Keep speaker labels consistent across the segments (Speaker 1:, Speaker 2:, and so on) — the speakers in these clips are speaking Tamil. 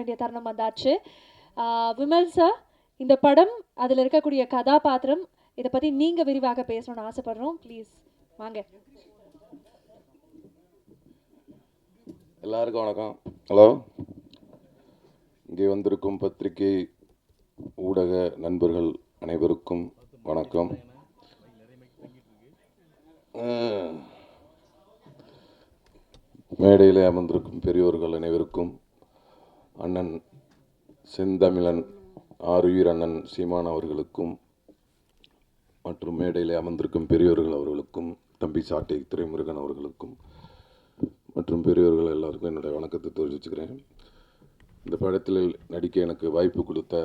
Speaker 1: வேண்டிய தருணம் வந்தாச்சு. விமல் சார், இந்த படம் அதில் இருக்கக்கூடிய கதாபாத்திரம் இதை பற்றி நீங்கள் விரிவாக பேசணும்னு ஆசைப்படுறோம். ப்ளீஸ் வாங்க.
Speaker 2: எல்லாருக்கும் வணக்கம். ஹலோ, இங்கே வந்திருக்கும் பத்திரிகை ஊடக நண்பர்கள் அனைவருக்கும் வணக்கம். மேடையில் அமர்ந்திருக்கும் பெரியோர்கள் அனைவருக்கும், அண்ணன் செந்தமிழன் ஆருயிர் அண்ணன் சீமான் அவர்களுக்கும் மற்றும் மேடையில் அமர்ந்திருக்கும் பெரியோர்கள் அவர்களுக்கும், தம்பி சாட்டை துரைமுருகன் அவர்களுக்கும் மற்றும் பெரியோர்கள் எல்லாருக்கும் என்னுடைய வணக்கத்தை தெரிவிச்சுக்கிறேன். இந்த படத்தில் நடிக்க எனக்கு வாய்ப்பு கொடுத்த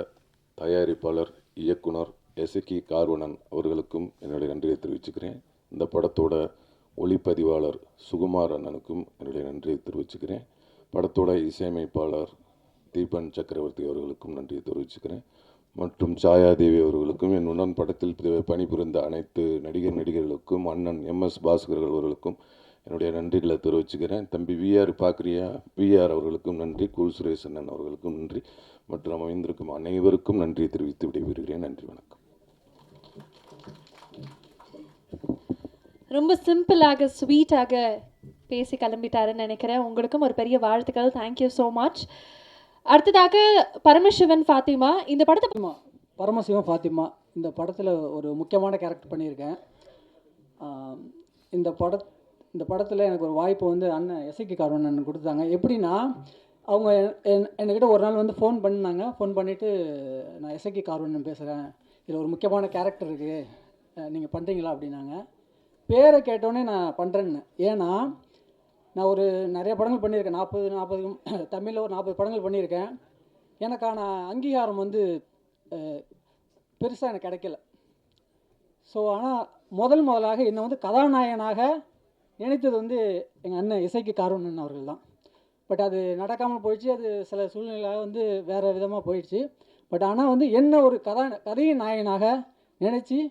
Speaker 2: தயாரிப்பாளர் இயக்குனர் எசக்கி கார்வணன் அவர்களுக்கும் என்னுடைய நன்றியை தெரிவிச்சுக்கிறேன். இந்த படத்தோட ஒளிப்பதிவாளர் சுகுமார் அண்ணனுக்கும் என்னுடைய நன்றியை தெரிவிச்சுக்கிறேன். படத்தோட இசையமைப்பாளர் தீபன் சக்கரவர்த்தி அவர்களுக்கும் நன்றியை தெரிவிச்சுக்கிறேன். மற்றும் சாயாதேவி அவர்களுக்கும், என்னுடன் படத்தில் பணிபுரிந்த அனைத்து நடிகர்களுக்கும், அண்ணன் எம்எஸ் பாஸ்கர் அவர்களுக்கும் என்னுடைய நன்றிகளை தெரிவிச்சுக்கிறேன். தம்பி விஆர் பார்க்குறியா, விஆர் அவர்களுக்கும் நன்றி, கூல் சுரேஷ் அண்ணன் அவர்களுக்கும் நன்றி மற்றும் அமைந்திருக்கும் அனைவருக்கும் நன்றியை தெரிவித்து விடைபெறுகிறேன். நன்றி, வணக்கம்.
Speaker 1: ரொம்ப சிம்பிளாக ஸ்வீட்டாக பேசி கிளம்பிட்டாருன்னு நினைக்கிறேன். உங்களுக்கும் ஒரு பெரிய வாழ்த்துக்கள். Thank you so much. அடுத்ததாக பரமசிவன் ஃபாத்திமா, இந்த படத்தை
Speaker 3: பரமசிவன் ஃபாத்திமா இந்த படத்தில் ஒரு முக்கியமான கேரக்டர் பண்ணியிருக்கேன். இந்த படத்தில் எனக்கு ஒரு வாய்ப்பு வந்து அண்ணன் எசக்கி கார்வணன் கொடுத்தாங்க. எப்படின்னா, அவங்க என்கிட்ட ஒரு நாள் வந்து ஃபோன் பண்ணாங்க. ஃபோன் பண்ணிவிட்டு, நான் எசக்கி கார்வணன் பேசுகிறேன், இதில் ஒரு முக்கியமான கேரக்டர் இருக்குது, நீங்கள் பண்ணுறீங்களா அப்படின்னாங்க. பேரை கேட்டோன்னே நான் பண்ணுறேன்னு. ஏன்னா நான் நிறைய படங்கள் பண்ணியிருக்கேன். 40 தமிழில் ஒரு 40 படங்கள் பண்ணியிருக்கேன். எனக்கான அங்கீகாரம் வந்து பெருசாக எனக்கு கிடைக்கல. ஸோ ஆனால் முதலாக என்னை வந்து கதாநாயகனாக நினைத்தது வந்து எங்கள் அண்ணன் எசக்கி கார்வணன் அவர்கள் தான். பட் அது நடக்காமல் போயிடுச்சு. அது சில சூழ்நிலையாக வந்து வேறு விதமாக போயிடுச்சு. பட் ஆனால் வந்து என்ன ஒரு கதையின் நாயகனாக நினச்சது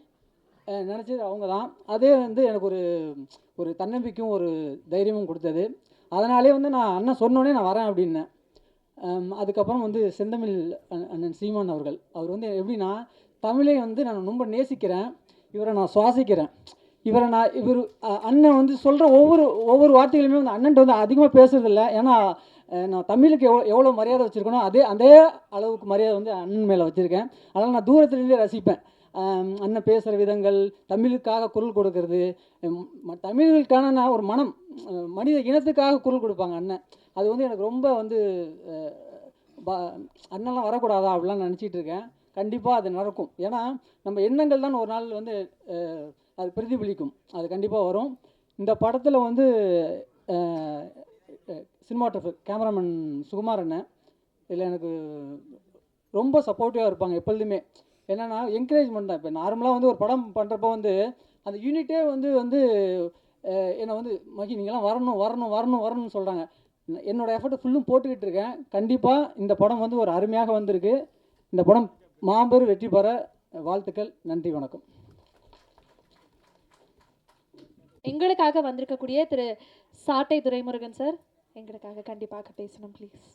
Speaker 3: அவங்க தான். அதே வந்து எனக்கு ஒரு தன்னம்பிக்கையும் ஒரு தைரியமும் கொடுத்தது. அதனாலே வந்து நான் அண்ணன் சொன்னோன்னே நான் வரேன் அப்படின்னேன். அதுக்கப்புறம் வந்து செந்தமிழ் அண்ணன் சீமான் அவர் வந்து எப்படின்னா, தமிழை வந்து நான் ரொம்ப நேசிக்கிறேன், இவரை நான் சுவாசிக்கிறேன். இவர் அண்ணன் வந்து சொல்கிற ஒவ்வொரு வார்த்தைகளுமே வந்து அண்ணன்ட்ட வந்து அதிகமாக பேசுறதில்ல. ஏன்னா நான் தமிழுக்கு எவ்வளோ மரியாதை வச்சுருக்கனோ அதே அளவுக்கு மரியாதை வந்து அண்ணன் மேலே வச்சுருக்கேன். அதனால் நான் தூரத்துலேருந்தே ரசிப்பேன். அண்ணன் பேசுகிற விதங்கள், தமிழுக்காக குரல் கொடுக்கறது, தமிழுக்கான ஒரு மனம், மனித இனத்துக்காக குரல் கொடுப்பாங்க அண்ணன். அது வந்து எனக்கு ரொம்ப வந்து அண்ணன்லாம் வரக்கூடாதா அப்படிலாம் நினச்சிட்டு இருக்கேன். கண்டிப்பாக அது நடக்கும். ஏன்னா நம்ம எண்ணங்கள் தான் ஒரு நாள் வந்து அது பிரதிபலிக்கும். அது கண்டிப்பாக வரும். இந்த படத்தில் வந்து சினிமாட்டோகிராஃபர் கேமராமேன் சுகுமார் அண்ணன் இதில் எனக்கு ரொம்ப சப்போர்ட்டிவாக இருப்பாங்க எப்பொழுதுமே. என்னென்னா என்கரேஜ்மெண்ட் தான். இப்போ நார்மலாக வந்து ஒரு படம் பண்ணுறப்போ வந்து அந்த யூனிட்டே வந்து என்னை வந்து மகி நீங்களாம் வரணும்னு சொல்கிறாங்க. என்னோடய எஃபர்ட் ஃபுல்லும் போட்டுக்கிட்டு இருக்கேன். கண்டிப்பாக இந்த படம் வந்து ஒரு அருமையாக வந்திருக்கு. இந்த படம் மாபெரும் வெற்றி பெற வாழ்த்துக்கள். நன்றி, வணக்கம்.
Speaker 1: எங்களுக்காக வந்திருக்கக்கூடிய திரு சாட்டை துரைமுருகன் சார் எங்களுக்காக கண்டிப்பாக பேசணும் ப்ளீஸ்.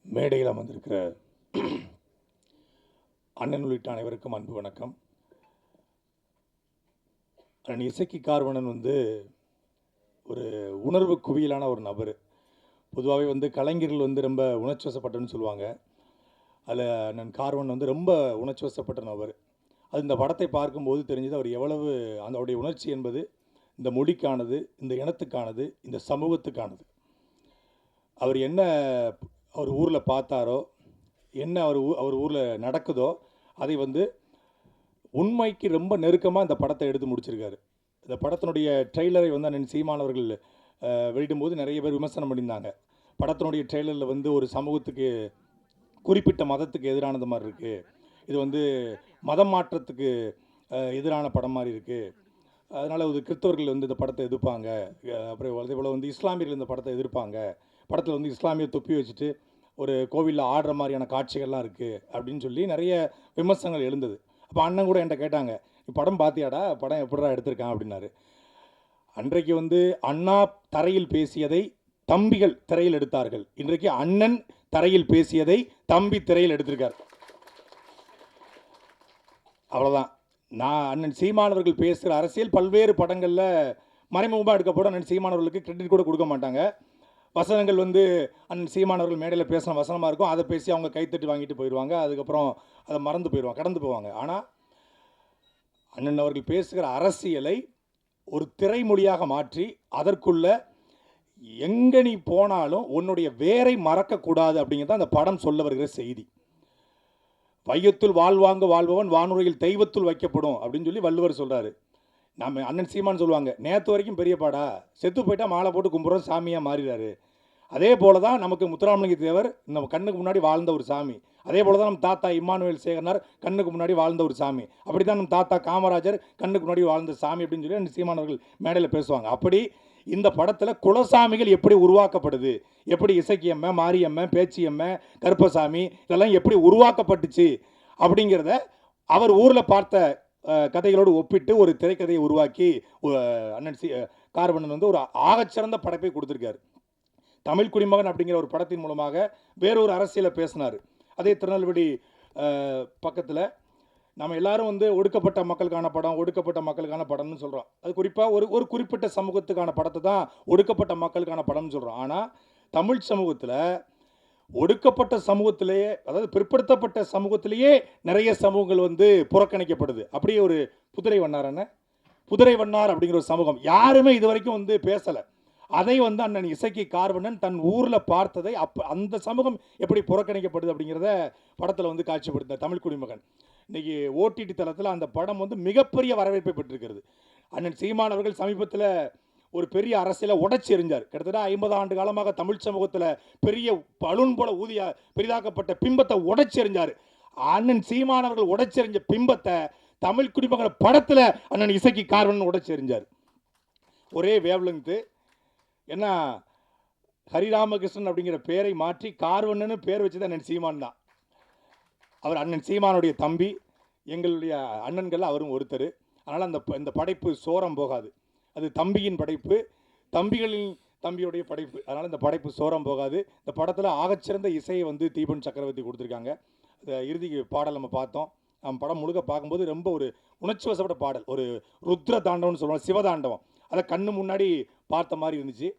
Speaker 4: மேடையில் அமர்ந்திருக்கிற அண்ணன் உள்ளிட்ட அனைவருக்கும் அன்பு வணக்கம். அண்ணன் எசக்கி கார்வணன் வந்து ஒரு உணர்வு குவியலான ஒரு நபர். பொதுவாகவே வந்து கலைஞர்கள் வந்து ரொம்ப உணர்ச்சிவசப்பட்டன்னு சொல்லுவாங்க. அதில் அண்ணன் கார்வணன் வந்து ரொம்ப உணர்ச்சிவசப்பட்ட நபர். அது இந்த படத்தை பார்க்கும்போது தெரிஞ்சது அவர் எவ்வளவு அதோடைய உணர்ச்சி என்பது இந்த மொழிக்கானது, இந்த இனத்துக்கானது, இந்த சமூகத்துக்கானது. அவர் என்ன அவர் ஊரில் பார்த்தாரோ, என்ன அவர் ஊரில் நடக்குதோ அதை வந்து உண்மைக்கு ரொம்ப நெருக்கமாக இந்த படத்தை எடுத்து முடிச்சிருக்காரு. இந்த படத்தினுடைய ட்ரெய்லரை வந்து அண்ணன் சீமானவர்கள் வெளியிடும்போது நிறைய பேர் விமர்சனம் பண்ணியிருந்தாங்க. படத்தினுடைய ட்ரெய்லரில் வந்து ஒரு சமூகத்துக்கு, குறிப்பிட்ட மதத்துக்கு எதிரானது மாதிரி இருக்குது, இது வந்து மதம் மாற்றத்துக்கு எதிரான படம் மாதிரி இருக்குது, அதனால் ஒரு கிறிஸ்தவர்கள் வந்து இந்த படத்தை எதிர்ப்பாங்க, அப்புறம் அதே போல் வந்து இஸ்லாமியர்கள் இந்த படத்தை எதிர்ப்பாங்க, படத்தில் வந்து இஸ்லாமிய தொப்பி வச்சுட்டு ஒரு கோவிலில் ஆடுற மாதிரியான காட்சிகள்லாம் இருக்குது அப்படின்னு சொல்லி நிறைய விமர்சனங்கள் எழுந்தது. அப்போ அண்ணன் கூட என்கிட்ட கேட்டாங்க, நீ படம் பார்த்தியாடா, படம் எப்படிடா எடுத்திருக்கான் அப்படின்னாரு. அன்றைக்கு வந்து அண்ணா தரையில் பேசியதை தம்பிகள் திரையில் எடுத்தார்கள். இன்றைக்கு அண்ணன் தரையில் பேசியதை தம்பி திரையில் எடுத்திருக்கார். அவ்வளோதான். நான் அண்ணன் சீமானவர்கள் பேசுகிற அரசியல் பல்வேறு படங்களில் மறைமுகமாக எடுக்கப்படும். அண்ணன் சீமானவர்களுக்கு கிரெடிட் கூட கொடுக்க மாட்டாங்க. வசனங்கள் வந்து அண்ணன் சீமானவர்கள் மேடையில் பேசின வசனமாக இருக்கும். அதை பேசி அவங்க கைத்தட்டி வாங்கிட்டு போயிடுவாங்க. அதுக்கப்புறம் அதை மறந்து போயிடுவாங்க, கடந்து போவாங்க. ஆனால் அண்ணன் அவர்கள் பேசுகிற அரசியலை ஒரு திரைமொழியாக மாற்றி அதற்குள்ள எங்கே நீ போனாலும் உன்னுடைய வேரை மறக்கக்கூடாது அப்படிங்கிறது அந்த படம் சொல்ல வருகிற செய்தி. வையத்துள் வாழ்வாங்க வாழ்பவன் வானுரையில் தெய்வத்துள் வைக்கப்படும் அப்படின்னு சொல்லி வள்ளுவர் சொல்கிறாரு. நம்ம அண்ணன் சீமான் சொல்லுவாங்க, நேற்று வரைக்கும் பெரியப்பாடா, செத்து போயிட்டா மாலை போட்டு கும்பிட்றோம் சாமியாக மாறிடுறாரு. அதே போல தான் நமக்கு முத்துராமலிங்க தேவர் நம்ம கண்ணுக்கு முன்னாடி வாழ்ந்த ஒரு சாமி. அதே போல தான் நம்ம தாத்தா இம்மானுவேல் சேகரனார் கண்ணுக்கு முன்னாடி வாழ்ந்த ஒரு சாமி. அப்படி தான் நம்ம தாத்தா காமராஜர் கண்ணுக்கு முன்னாடி வாழ்ந்த சாமி அப்படின்னு சொல்லி அந்த சீமானவர்கள் மேடையில் பேசுவாங்க. அப்படி இந்த படத்தில் குலசாமிகள் எப்படி உருவாக்கப்படுது, எப்படி இசக்கியம்மன், மாரியம்மன், பேச்சியம்மன், கருப்பசாமி இதெல்லாம் எப்படி உருவாக்கப்பட்டுச்சு அப்படிங்கிறத அவர் ஊரில் பார்த்த கதைகளோடு ஒப்பிட்டு ஒரு திரைக்கதையை உருவாக்கி அண்ணன் கார்வண்ணன் வந்து ஒரு ஆகச்சிறந்த படைப்பை கொடுத்துருக்காரு. தமிழ் குடிமகன் அப்படிங்கிற ஒரு படத்தின் மூலமாக வேறொரு அரசியலை பேசினார். அதே திருநெல்வேலி பக்கத்தில் நம்ம எல்லாரும் வந்து ஒடுக்கப்பட்ட மக்களுக்கான படம், ஒடுக்கப்பட்ட மக்களுக்கான படம்னு சொல்கிறோம். அது குறிப்பாக ஒரு குறிப்பிட்ட சமூகத்துக்கான படத்தை தான் ஒடுக்கப்பட்ட மக்களுக்கான படம்னு சொல்கிறோம். ஆனால் தமிழ் சமூகத்தில் ஒடுக்கப்பட்ட சமூகத்திலேயே, அதாவது பிற்படுத்தப்பட்ட சமூகத்திலேயே நிறைய சமூகங்கள் வந்து புறக்கணிக்கப்படுது. அப்படியே ஒரு புதுரை வண்ணார் அப்படிங்கிற ஒரு சமூகம் யாருமே இது வரைக்கும் வந்து பேசலை. அதை வந்து அண்ணன் இசக்கி கார்வண்ணன் தன் ஊரில் பார்த்ததை அந்த சமூகம் எப்படி புறக்கணிக்கப்படுது அப்படிங்கிறத படத்தில் வந்து காட்சிப்படுத்த தமிழ் குடிமகன். இன்றைக்கி ஓடிடி தளத்தில் அந்த படம் வந்து மிகப்பெரிய வரவேற்பை பெற்றிருக்கிறது. அண்ணன் சீமான் அவர்கள் சமீபத்தில் ஒரு பெரிய அரசியலை உடைச்சி எறிஞ்சார். கிட்டத்தட்ட 50 ஆண்டு காலமாக தமிழ் சமூகத்தில் பெரிய பலூன் போல ஊதிய பெரிதாக்கப்பட்ட பிம்பத்தை உடைச்சி எறிஞ்சார். அண்ணன் சீமான் அவர்கள் உடைச்சி எறிஞ்ச பிம்பத்தை தமிழ் குடிமகன் படத்தில் அண்ணன் இசக்கி கார்வண்ணன் உடைச்சி எறிஞ்சார். ஒரே வேவ்லெங்த்து. ஏன்னா ஹரிராமகிருஷ்ணன் அப்படிங்கிற பேரை மாற்றி கார்வண்ணன்னு பேர் வச்சது அண்ணன் சீமான் தான். அவர் அண்ணன் சீமானுடைய தம்பி, எங்களுடைய அண்ணன்கள் அவரும் ஒருத்தர். அதனால் இந்த படைப்பு சோரம் போகாது. அது தம்பியின் படைப்பு, தம்பிகளின் தம்பியுடைய படைப்பு. அதனால் இந்த படைப்பு சோரம் போகாது. இந்த படத்தில் ஆகச்சிறந்த இசையை வந்து தீபன் சக்கரவர்த்தி கொடுத்துருக்காங்க. இந்த இறுதி பாடல் நம்ம பார்த்தோம். நம்ம படம் முழுக்க பார்க்கும்போது ரொம்ப ஒரு உணர்ச்சி வசப்பட்ட பாடல், ஒரு ருத்ர தாண்டவம்னு சொல்லுவாங்க, சிவதாண்டவம். அதை கண்ணு முன்னாடி பார்த்த மாதிரி இருந்துச்சு.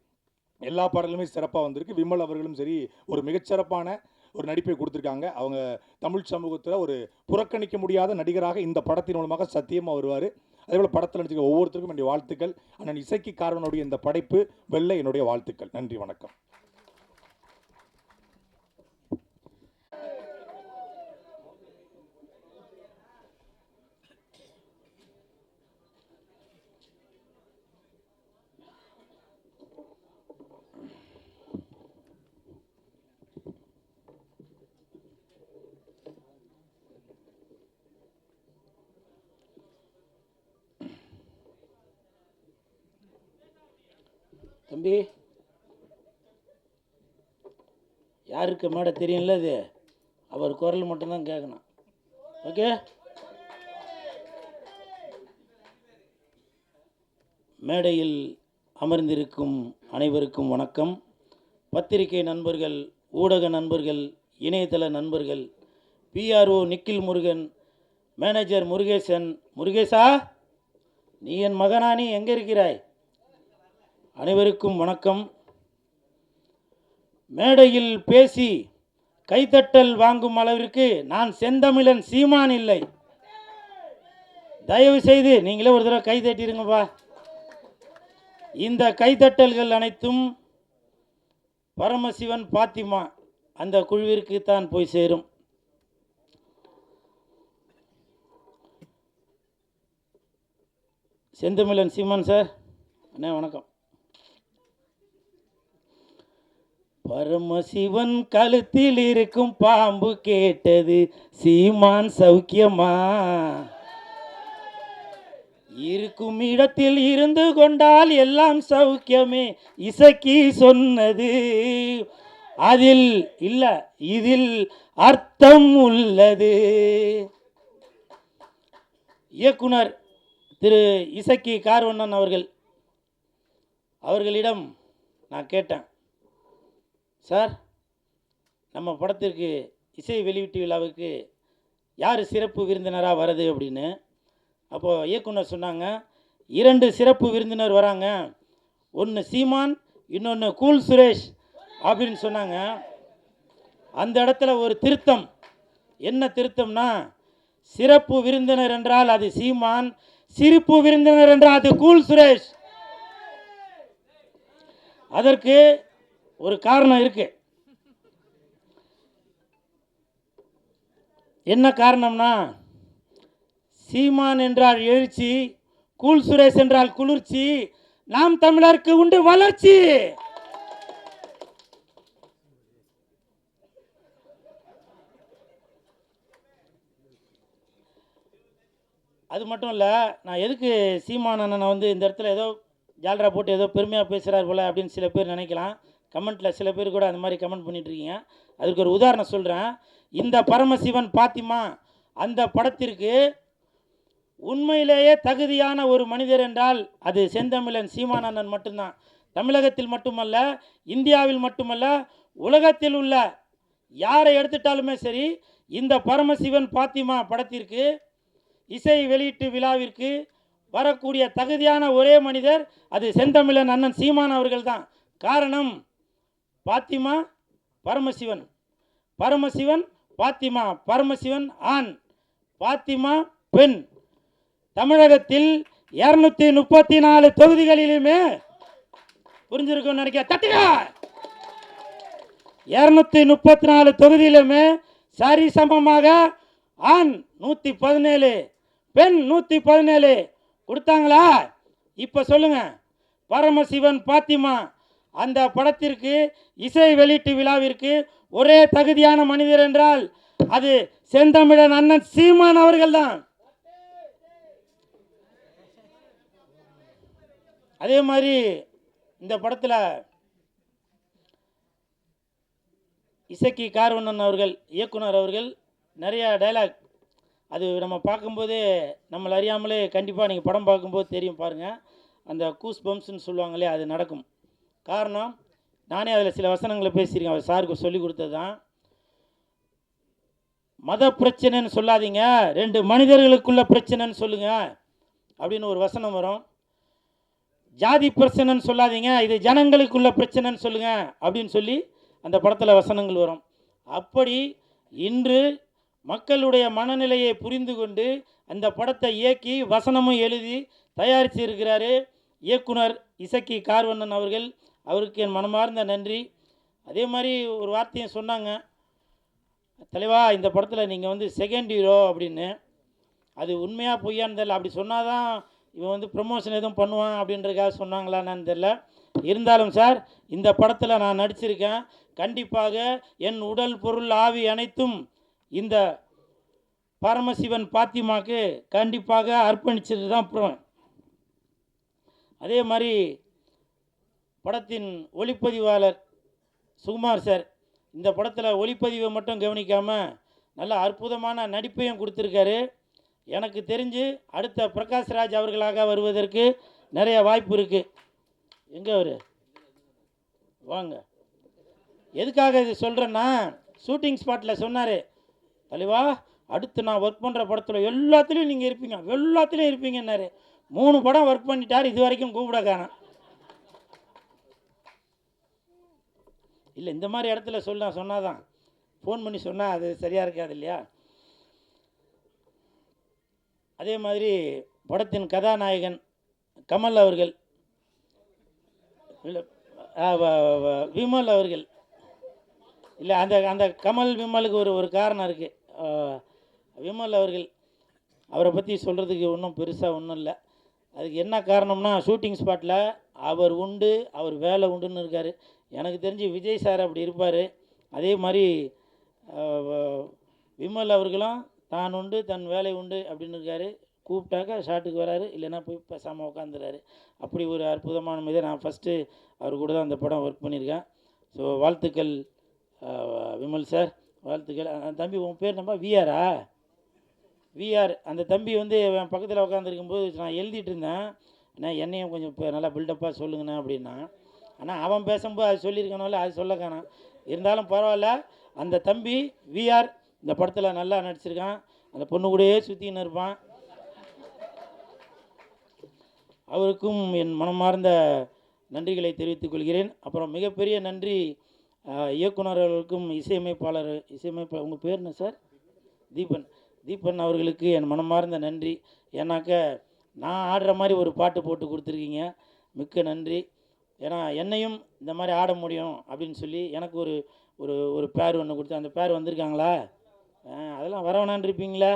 Speaker 4: எல்லா பாடலுமே சிறப்பாக வந்திருக்கு. விமல் அவர்களும் சரி ஒரு மிகச்சிறப்பான ஒரு நடிப்பை கொடுத்துருக்காங்க. அவங்க தமிழ் சமூகத்தில் ஒரு புறக்கணிக்க முடியாத நடிகராக இந்த படத்தின் மூலமாக சத்தியமாக வருவார். அதேபோல் படத்தில் நடிச்சிருக்க ஒவ்வொருத்தருக்கும் என்னுடைய வாழ்த்துக்கள். அண்ணன் இசக்கி கார்வனுடைய இந்த படைப்பு வெல்ல என்னுடைய வாழ்த்துக்கள். நன்றி, வணக்கம்.
Speaker 5: தம்பி, யாருக்கு மேடை தெரியும்ல, இது அவர் குரல் மட்டும்தான் கேட்கணும். ஓகே, மேடையில் அமர்ந்திருக்கும் அனைவருக்கும் வணக்கம். பத்திரிகை நண்பர்கள், ஊடக நண்பர்கள், இணையதள நண்பர்கள், பிஆர்ஓ நிக்கில் முருகன், மேனேஜர் முருகேசன். முருகேசா, நீ என் மகனா, நீ எங்கே இருக்கிறாய்? அனைவருக்கும் வணக்கம். மேடையில் பேசி கைத்தட்டல் வாங்கும் அளவிற்கு நான் செந்தமிழன் சீமான் இல்லை. தயவு செய்து நீங்களே ஒரு தடவை கை தட்டிடுங்கப்பா. இந்த கைத்தட்டல்கள் அனைத்தும் பரமசிவன் பாத்திமா அந்த குழுவிற்கு தான் போய் சேரும். செந்தமிழன் சீமான் சார், அண்ணே வணக்கம். பரமசிவன் கழுத்தில் இருக்கும் பாம்பு கேட்டது, சீமான் சௌக்கியமா? இருக்கும் இடத்தில் இருந்து கொண்டால் எல்லாம் சௌக்கியமே, இசக்கி சொன்னது. அதில் இல்ல, இதில் அர்த்தம் உள்ளது. இயக்குனர் திரு இசக்கி கார்வண்ணன் அவர்கள் அவர்களிடம் நான் கேட்டேன், சார் நம்ம படத்திற்கு இசை வெளியீட்டு விழாவுக்கு யார் சிறப்பு விருந்தினராக வருது அப்படின்னு. அப்போது இயக்குனர் சொன்னாங்க, 2 சிறப்பு விருந்தினர் வராங்க, ஒன்று சீமான், இன்னொன்று கூல் சுரேஷ் அப்படின்னு சொன்னாங்க. அந்த இடத்துல ஒரு திருத்தம். என்ன திருத்தம்னா, சிறப்பு விருந்தினர் என்றால் அது சீமான், சிரிப்பு விருந்தினர் என்றால் அது கூல் சுரேஷ். அதற்கு ஒரு காரணம் இருக்கு. என்ன காரணம்னா, சீமான் என்றால் எழுச்சி, கூல் சுரேஷ் என்றால் குளிர்ச்சி, நாம் தமிழருக்கு உண்டு வளர்ச்சி. அது மட்டும் இல்லை, நான் எதுக்கு சீமான் அண்ணனை வந்து இந்த இடத்துல ஏதோ ஜால்ரா போட்டு ஏதோ பெருமையாக பேசுகிறார் போல் அப்படின்னு சில பேர் நினைக்கலாம். கமெண்ட்டில் சில பேர் கூட அந்த மாதிரி கமெண்ட் பண்ணிகிட்ருக்கீங்க. அதுக்கு ஒரு உதாரணம் சொல்கிறேன். இந்த பரமசிவன் பாத்திமா அந்த படத்திற்கு உண்மையிலேயே தகுதியான ஒரு மனிதர் என்றால் அது செந்தமிழன் சீமான் அண்ணன் மட்டும்தான். தமிழகத்தில் மட்டுமல்ல, இந்தியாவில் மட்டுமல்ல, உலகத்தில் உள்ள யாரை எடுத்துட்டாலுமே சரி, இந்த பரமசிவன் பாத்திமா படத்திற்கு இசை வெளியீட்டு விழாவிற்கு வரக்கூடிய தகுதியான ஒரே மனிதர் அது செந்தமிழன் அண்ணன் சீமான் அவர்கள் தான். காரணம், பாத்திமா பரமசிவன், பரமசிவன் பாத்திமா, பரமசிவன் ஆண், பாத்திமா பெண். தமிழகத்தில் 234 தொகுதிகளிலுமே புரிஞ்சிருக்கும் நினைக்க தட்டுங்க. 234 தொகுதியிலுமே சரிசமமாக ஆண் 117, பெண் 117 கொடுத்தாங்களா? இப்போ சொல்லுங்க, பரமசிவன் பாத்திமா அந்த படத்திற்கு இசை வெளியீட்டு விழாவிற்கு ஒரே தகுதியான மனிதர் என்றால் அது செந்தமிழன் அண்ணன் சீமான் அவர்கள் தான். அதே மாதிரி இந்த படத்தில் இசக்கி கார்வண்ணன் அவர்கள், இயக்குனர் அவர்கள் நிறையா டைலாக், அது நம்ம பார்க்கும்போதே நம்மளை அறியாமலே கண்டிப்பாக நீங்கள் படம் பார்க்கும்போது தெரியும் பாருங்கள், அந்த கூஸ் பம்ப்ஸ்ன்னு சொல்லுவாங்களே அது நடக்கும். காரணம், நானே அதில் சில வசனங்களை பேசியிருக்கேன், அவர் சாருக்கு சொல்லி கொடுத்தது தான். மத பிரச்சனைன்னு சொல்லாதீங்க, 2 மனிதர்களுக்குள்ள பிரச்சனைன்னு சொல்லுங்க அப்படின்னு ஒரு வசனம் வரும். ஜாதி பிரச்சனைன்னு சொல்லாதீங்க, இது ஜனங்களுக்குள்ள பிரச்சனைன்னு சொல்லுங்க அப்படின்னு சொல்லி அந்த படத்தில் வசனங்கள் வரும். அப்படி இன்று மக்களுடைய மனநிலையை புரிந்து கொண்டு அந்த படத்தை இயக்கி வசனமும் எழுதி தயாரித்து இருக்கிறாரு இயக்குனர் இசக்கி கார்வண்ணன் அவர்கள். அவருக்கு என் மனமார்ந்த நன்றி. அதே மாதிரி ஒரு வார்த்தையும் சொன்னாங்க, தலைவா இந்த படத்தில் நீங்கள் வந்து செகண்ட் ஹீரோ அப்படின்னு. அது உண்மையாக பொய்யான்னு தெரியல. அப்படி சொன்னால் தான் இவன் வந்து ப்ரமோஷன் எதுவும் பண்ணுவான் அப்படின்றதுக்காக சொன்னாங்களான்னு தெரில. இருந்தாலும் சார், இந்த படத்தில் நான் நடிச்சிருக்கேன். கண்டிப்பாக என் உடல் பொருள் ஆவி அனைத்தும் இந்த பரமசிவன் பாத்திமாக்கு கண்டிப்பாக அர்ப்பணிச்சுட்டு தான் போவேன். அதே மாதிரி படத்தின் ஒளிப்பதிவாளர் சுகுமார் சார் இந்த படத்தில் ஒளிப்பதிவை மட்டும் கவனிக்காமல் நல்ல அற்புதமான நடிப்பையும் கொடுத்துருக்காரு. எனக்கு தெரிஞ்சு அடுத்த பிரகாஷ்ராஜ் அவர்களாக வருவதற்கு நிறைய வாய்ப்பு இருக்குது. எங்கே அவர் வாங்க. எதுக்காக இது சொல்கிறேன்னா, ஷூட்டிங் ஸ்பாட்டில் சொன்னார், தலைவா அடுத்து நான் ஒர்க் பண்ணுற படத்தில் எல்லாத்துலேயும் நீங்கள் இருப்பீங்க, எல்லாத்துலேயும் இருப்பீங்கன்னாரு. 3 படம் ஒர்க் பண்ணிட்டார், இது வரைக்கும் கூப்பிட காணோம். இல்லை, இந்த மாதிரி இடத்துல சொன்னாதான், ஃபோன் பண்ணி சொன்னால் அது சரியாக இருக்காது இல்லையா? அதே மாதிரி படத்தின் கதாநாயகன் கமல் அவர்கள், இல்லை விமல் அவர்கள், இல்லை அந்த அந்த கமல் விமலுக்கு ஒரு காரணம் இருக்குது. விமல் அவர்கள், அவரை பற்றி சொல்கிறதுக்கு ஒன்றும் பெருசாக ஒன்றும் இல்லை. அதுக்கு என்ன காரணம்னா, ஷூட்டிங் ஸ்பாட்டில் அவர் உண்டு, அவர் வேலை உண்டுன்னு இருக்கார். எனக்கு தெரிஞ்சு விஜய் சார் அப்படி இருப்பார். அதே மாதிரி விமல் அவர்களும் தான் உண்டு தன் வேலை உண்டு அப்படின்னு இருக்கார். கூப்பிட்டாக்கா ஷாட்டுக்கு வராரு, இல்லைன்னா போய் பேசாமல் உட்காந்துறாரு. அப்படி ஒரு அற்புதமான மீது நான் ஃபஸ்ட்டு அவர் கூட தான் அந்த படம் ஒர்க் பண்ணியிருக்கேன். ஸோ வாழ்த்துக்கள் விமல் சார், வாழ்த்துக்கள். அந்த தம்பி உன் பேர் நம்ம விஆர். அந்த தம்பி வந்து என் பக்கத்தில் உட்காந்துருக்கும்போது நான் எழுதிட்டு இருந்தேன். ஏன்னா என்னையும் கொஞ்சம் இப்போ நல்லா பில்டப்பாக சொல்லுங்கண்ணா அப்படின்னா. ஆனால் அவன் பேசும்போது அது சொல்லியிருக்கணும்ல, அது சொல்ல காணோம். இருந்தாலும் பரவாயில்ல. அந்த தம்பி விஆர் இந்த படத்தில் நல்லா நடிச்சிருக்கான். அந்த பொண்ணு கூடயே சுற்றின்னு இருப்பான். அவருக்கும் என் மனமார்ந்த நன்றிகளை தெரிவித்துக் கொள்கிறேன். அப்புறம் மிகப்பெரிய நன்றி இயக்குனர் அவர்களுக்கும் இசையமைப்பாளர் உங்கள் பேர் என்ன சார்? தீபன் அவர்களுக்கு என் மனமார்ந்த நன்றி. ஏன்னாக்க நான் ஆடுற மாதிரி ஒரு பாட்டு போட்டு கொடுத்துருக்கீங்க, மிக்க நன்றி. ஏன்னா என்னையும் இந்த மாதிரி ஆட முடியும் அப்படின்னு சொல்லி எனக்கு ஒரு ஒரு ஒரு பேர் ஒன்று கொடுத்து, அந்த பேர் வந்திருக்காங்களா? அதெல்லாம் வரவேணான் இருப்பீங்களா?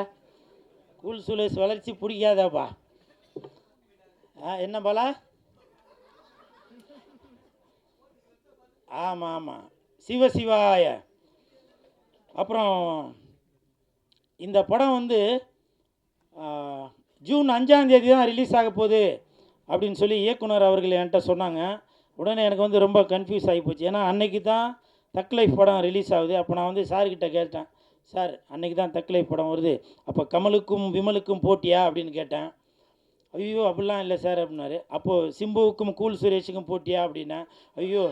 Speaker 5: கூல் சுலேஷ் வளர்ச்சி பிடிக்காதாப்பா? என்ன பாலா? ஆமாம் ஆமாம், சிவசிவாய. அப்புறம் இந்த படம் வந்து ஜூன் 5ஆம் தேதி தான் ரிலீஸ் ஆக போகுது அப்படின்னு சொல்லி இயக்குனர் அவர்கள் என்கிட்ட சொன்னாங்க. உடனே எனக்கு வந்து ரொம்ப கன்ஃபியூஸ் ஆகி போச்சு. ஏன்னா அன்னைக்கு தான் தக் லைஃப் படம் ரிலீஸ் ஆகுது. அப்போ நான் வந்து சார்கிட்ட கேட்டேன், சார் அன்னைக்கு தான் தக் லைஃப் படம் வருது, அப்போ கமலுக்கும் விமலுக்கும் போட்டியா அப்படின்னு கேட்டேன். ஐயோ அப்படிலாம் இல்லை சார் அப்படின்னாரு. அப்போது சிம்புவுக்கும் கூல் சுரேஷுக்கும் போட்டியா அப்படின்னா, ஐயோ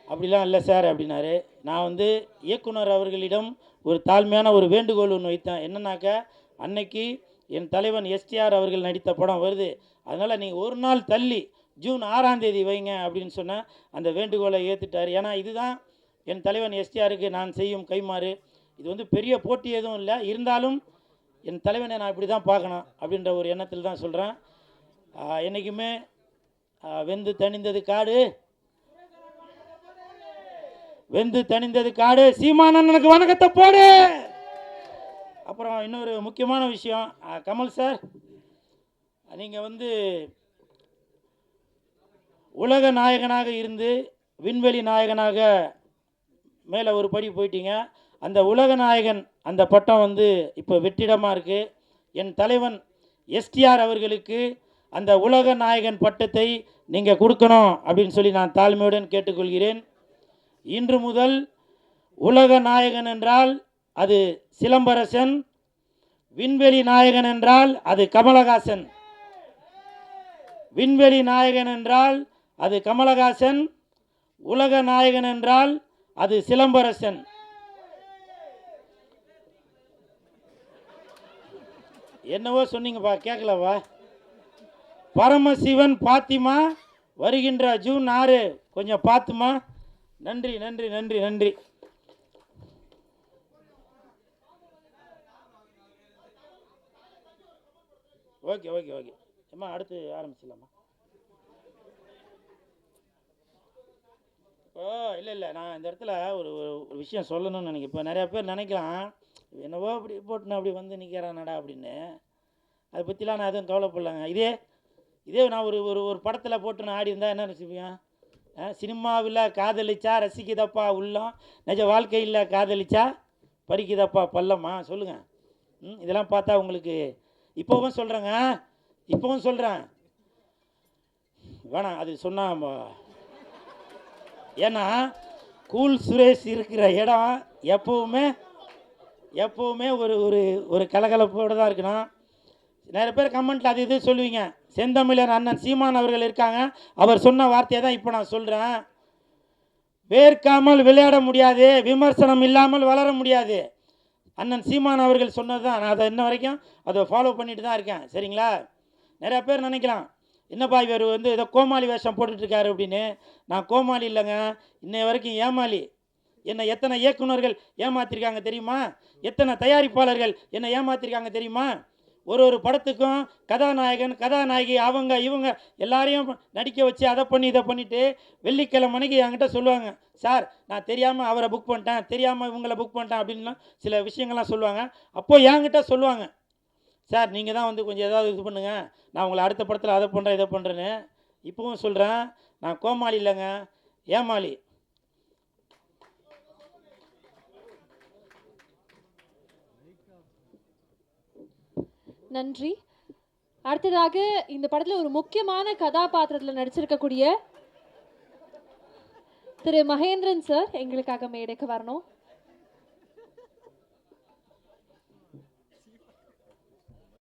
Speaker 5: அப்படிலாம் இல்லை சார் அப்படின்னாரு. நான் வந்து இயக்குனர் அவர்களிடம் ஒரு தாழ்மையான ஒரு வேண்டுகோள் ஒன்று வைத்தேன். என்னன்னாக்கா, அன்னைக்கு என் தலைவன் எஸ்டிஆர் அவர்கள் நடித்த படம் வருது, அதனால் நீங்கள் ஒரு நாள் தள்ளி ஜூன் 6ஆம் தேதி வைங்க அப்படின்னு சொன்னால் அந்த வேண்டுகோளை ஏற்றுட்டார். ஏன்னா இதுதான் என் தலைவன் எஸ்டிஆருக்கு நான் செய்யும் கைமாறு. இது வந்து பெரிய போட்டி எதுவும் இல்லை, இருந்தாலும் என் தலைவனை நான் இப்படி தான் பார்க்கணும் அப்படின்ற ஒரு எண்ணத்தில் தான் சொல்கிறேன். என்றைக்குமே வெந்து தணிந்தது காடு, வெந்து தணிந்தது காடு, சீமானனுக்கு வணக்கத்தை போடு. அப்புறம் இன்னொரு முக்கியமான விஷயம், கமல் சார், நீங்கள் வந்து உலக நாயகனாக இருந்து விண்வெளி நாயகனாக மேலே ஒரு படி போயிட்டீங்க. அந்த உலக நாயகன் அந்த பட்டம் வந்து இப்போ வெற்றிடமாக இருக்குது. என் தலைவன் எஸ்டிஆர் அவர்களுக்கு அந்த உலக நாயகன் பட்டத்தை நீங்கள் கொடுக்கணும் அப்படின்னு சொல்லி நான் தாழ்மையுடன் கேட்டுக்கொள்கிறேன். இன்று முதல் உலக நாயகன் என்றால் அது சிலம்பரசன், விண்வெளி நாயகன் என்றால் அது கமலஹாசன். விண்வெளி நாயகன் என்றால் அது கமலஹாசன், உலக நாயகன் என்றால் அது சிலம்பரசன். என்னவோ சொன்னீங்கப்பா, கேட்கலவா? பரமசிவன் பாத்திமா வருகின்ற ஜூன் 6, கொஞ்சம் பார்த்துமா. நன்றி நன்றி நன்றி நன்றி. ஓகே ஓகே ஓகே அம்மா, அடுத்து ஆரம்பிச்சிடலாமா? ஓ இல்லை, நான் இந்த இடத்துல ஒரு ஒரு விஷயம் சொல்லணும்னு நினைக்கிறேன். இப்போ நிறையா பேர் நினைக்கலாம், என்னவோ அப்படி போட்டுன்னு அப்படி வந்து நிற்கிறானடா அப்படின்னு. அதை பற்றிலாம் நான் எதுவும் கவலைப்படலாங்க. இதே நான் ஒரு ஒரு படத்தில் போட்டு நான் ஆடி இருந்தால் என்ன நினச்சிப்பேன்? சினிமாவில் காதலிச்சா ரசிக்குதப்பா உள்ளம், நிஜ வாழ்க்கையில் காதலிச்சா பறிக்குதப்பா பள்ளமா? சொல்லுங்கள். இதெல்லாம் பார்த்தா உங்களுக்கு இப்போவும் சொல்கிறேன் வேணாம் அது சொன்னால். ஏன்னா கூல் சுரேஷ் இருக்கிற இடம் எப்போவுமே ஒரு ஒரு ஒரு கலகலப்போடு தான் இருக்கணும். நிறைய பேர் கமெண்ட்டில் அது இது சொல்லுவீங்க. செந்தமிழர் அண்ணன் சீமான் அவர்கள் இருக்காங்க, அவர் சொன்ன வார்த்தையை தான் இப்போ நான் சொல்கிறேன். வேர்க்காமல் விளையாட முடியாது, விமர்சனம் இல்லாமல் வளர முடியாது. அண்ணன் சீமான் அவர்கள் சொன்னது தான். நான் அதை இன்ன வரைக்கும் அதை ஃபாலோ பண்ணிட்டு தான் இருக்கேன். சரிங்களா? நிறையா பேர் நினைக்கலாம், என்னப்பா இவர் வந்து ஏதோ கோமாளி வேஷம் போட்டுட்ருக்காரு அப்படின்னு. நான் கோமாளி இல்லைங்க, இன்னை வரைக்கும் ஏமாளி. என்னை எத்தனை இயக்குனர்கள் ஏமாற்றிருக்காங்க தெரியுமா? எத்தனை தயாரிப்பாளர்கள் என்னை ஏமாற்றிருக்காங்க தெரியுமா? ஒரு படத்துக்கும் கதாநாயகன் கதாநாயகி அவங்க இவங்க எல்லாரையும் நடிக்க வச்சு அதை பண்ணி இதை பண்ணிவிட்டு வெள்ளிக்கிழமை மணிக்கு என்கிட்ட சொல்லுவாங்க, சார் நான் தெரியாமல் அவரை புக் பண்ணிட்டேன், தெரியாமல் இவங்களை புக் பண்ணிட்டேன் அப்படின்லாம் சில விஷயங்கள்லாம் சொல்லுவாங்க. அப்போது என்கிட்ட சொல்லுவாங்க, சார் நீங்கள் தான் வந்து கொஞ்சம் ஏதாவது இது பண்ணுங்கள், நான் உங்களை அடுத்த படத்தில் அதை பண்ணுறேன் இதை பண்ணுறேன்னு. இப்போவும் சொல்கிறேன், நான் கோமாளி இல்லைங்க, ஏமாளி.
Speaker 1: நன்றி. அடுத்ததாக இந்த படத்தில் ஒரு முக்கியமான கதாபாத்திரத்தில் நடிச்சிருக்கக்கூடிய திரு மகேந்திரன் சார் எங்களுக்காக மேடைக்கு வரணும்.